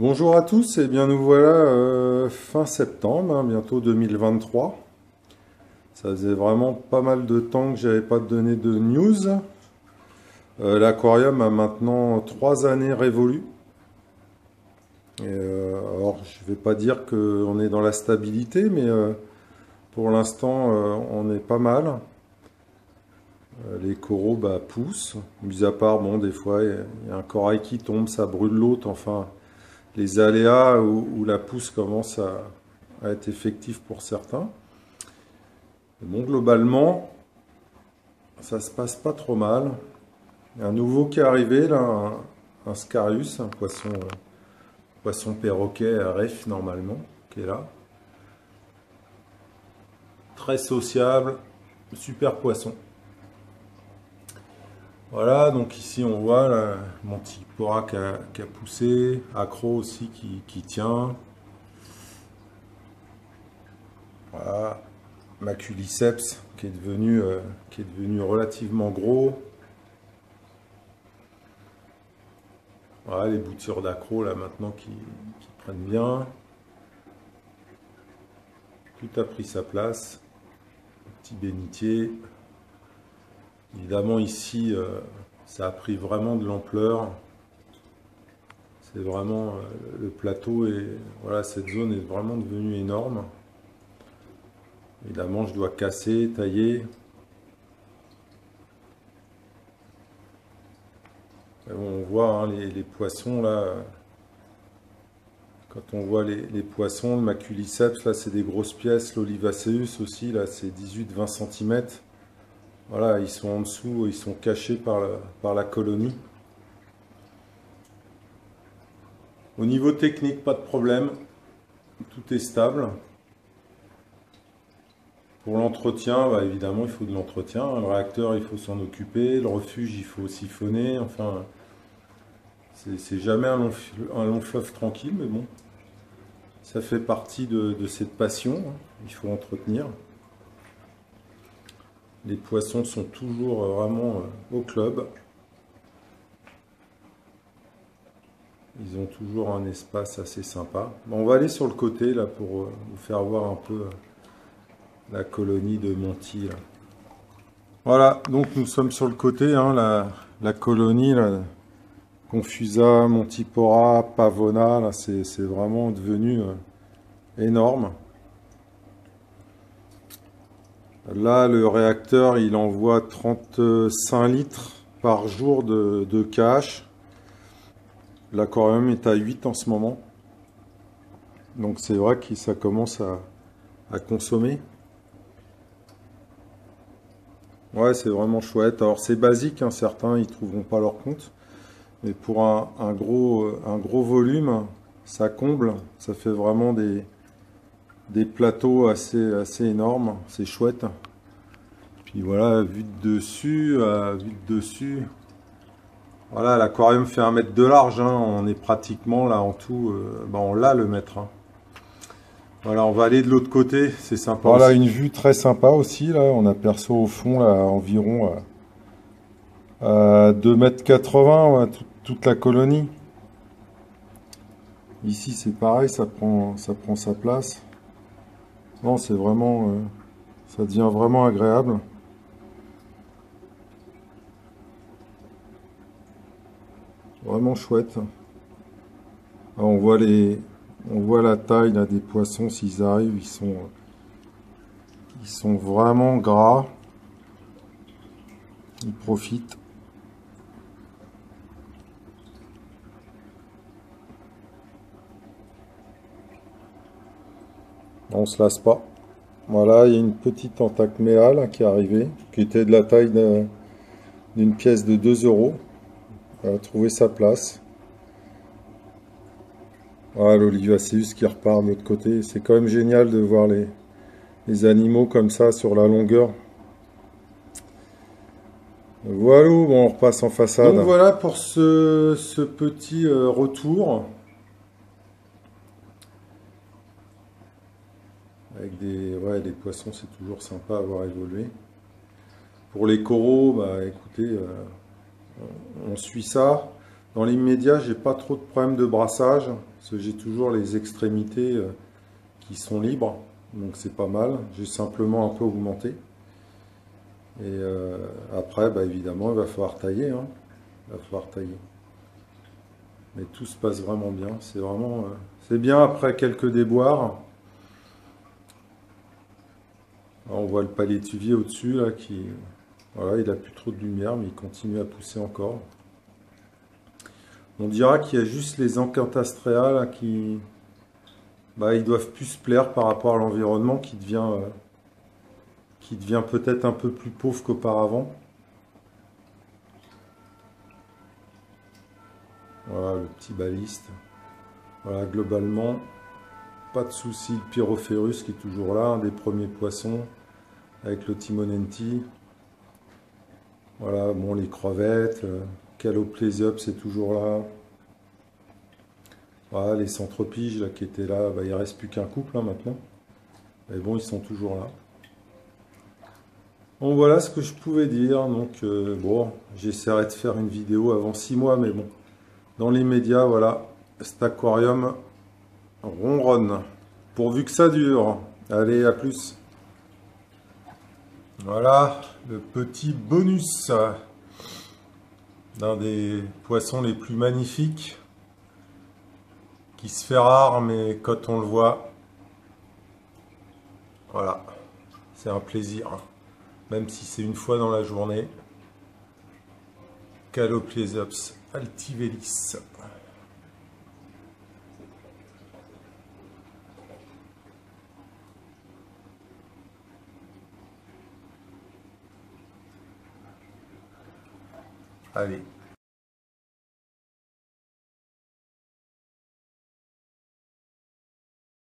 Bonjour à tous, et bien nous voilà fin septembre, hein, bientôt 2023. Ça faisait vraiment pas mal de temps que j'avais pas donné de news. L'aquarium a maintenant 3 années révolues. Alors je vais pas dire qu'on est dans la stabilité, mais pour l'instant on est pas mal. Les coraux poussent, mis à part, bon, des fois il y a un corail qui tombe, ça brûle l'autre, enfin les aléas où la pousse commence à être effective pour certains. Bon, globalement, ça se passe pas trop mal. Il y a un nouveau qui est arrivé, là, un Scarius, un poisson perroquet à ref normalement, qui est là. Très sociable, super poisson. Voilà, donc ici on voit là, mon petit pora qui a poussé, accro aussi qui tient. Voilà, Maculiceps qui est devenu relativement gros. Voilà, les boutures d'accro là maintenant qui prennent bien. Tout a pris sa place. Petit bénitier. Évidemment ici, ça a pris vraiment de l'ampleur. C'est vraiment le plateau et voilà, cette zone est vraiment devenue énorme. Évidemment, je dois casser, tailler. Et bon, on voit hein, les poissons là. Quand on voit les poissons, le maculiceps, là c'est des grosses pièces, l'olivaceus aussi, là c'est 18-20 cm. Voilà, ils sont en dessous, ils sont cachés par la colonie. Au niveau technique, pas de problème, tout est stable. Pour l'entretien, évidemment, il faut de l'entretien. Le réacteur, il faut s'en occuper. Le refuge, il faut siphonner. Enfin, c'est jamais un long fleuve tranquille, mais bon, ça fait partie de cette passion, hein. Il faut entretenir. Les poissons sont toujours vraiment au club. Ils ont toujours un espace assez sympa. Bon, on va aller sur le côté là pour vous faire voir un peu la colonie de Monty. Là. Voilà, donc nous sommes sur le côté, hein, la colonie, là, Confusa, Montipora, Pavona, là, c'est vraiment devenu énorme. Là, le réacteur, il envoie 35 litres par jour de KH. L'aquarium est à 8 en ce moment. Donc c'est vrai que ça commence à consommer. Ouais, c'est vraiment chouette. Alors c'est basique, hein, certains ils trouveront pas leur compte. Mais pour un gros volume, ça comble. Ça fait vraiment des plateaux assez énormes. C'est chouette. Puis voilà, vue de dessus. Voilà, l'aquarium fait 1 mètre de large. Hein. On est pratiquement là en tout. On l'a le mètre. Hein. Voilà, on va aller de l'autre côté. C'est sympa. Voilà, aussi. Une vue très sympa aussi. Là, on aperçoit au fond là, environ 2,80 m, ouais, toute la colonie. Ici, c'est pareil, ça prend sa place. Non, c'est vraiment, ça devient vraiment agréable. Vraiment chouette. Alors, on voit la taille là, des poissons s'ils arrivent, ils sont vraiment gras. Ils profitent. On se lasse pas. Voilà, il y a une petite Antacmea là, qui est arrivée, qui était de la taille d'une pièce de 2 euros. Elle a trouvé sa place. Voilà, l'Olivaceus qui repart de l'autre côté. C'est quand même génial de voir les animaux comme ça sur la longueur. Voilà, bon, on repasse en façade. Donc voilà pour ce petit retour. Avec des poissons, c'est toujours sympa à voir évoluer. Pour les coraux, écoutez, on suit ça. Dans l'immédiat, j'ai pas trop de problèmes de brassage, parce que j'ai toujours les extrémités qui sont libres, donc c'est pas mal. J'ai simplement un peu augmenté. Et après, bah, évidemment, il va falloir tailler, hein. Il va falloir tailler. Mais tout se passe vraiment bien. C'est vraiment, c'est bien après quelques déboires. Alors, on voit le palétuvier au-dessus là qui, voilà, il a plus trop de lumière, mais il continue à pousser encore. On dira qu'il y a juste les Acanthastrea là qui, bah, ils doivent plus se plaire par rapport à l'environnement qui devient peut-être un peu plus pauvre qu'auparavant. Voilà le petit baliste. Voilà, globalement, pas de souci. Le Pyrophérus qui est toujours là, un des premiers poissons, avec le Timonenti. Voilà, bon, les crevettes, Caloplésiops c'est toujours là. Voilà, les centropiges là, qui étaient là, bah, il ne reste plus qu'un couple hein, maintenant. Mais bon, ils sont toujours là. Bon, voilà ce que je pouvais dire. Donc, bon, j'essaierai de faire une vidéo avant 6 mois, mais bon, dans les médias, voilà, cet aquarium ronronne. Pourvu que ça dure. Allez, à plus. Voilà, le petit bonus d'un des poissons les plus magnifiques, qui se fait rare, mais quand on le voit, voilà, c'est un plaisir. Même si c'est une fois dans la journée. Caloplésiops altivelis. Allez.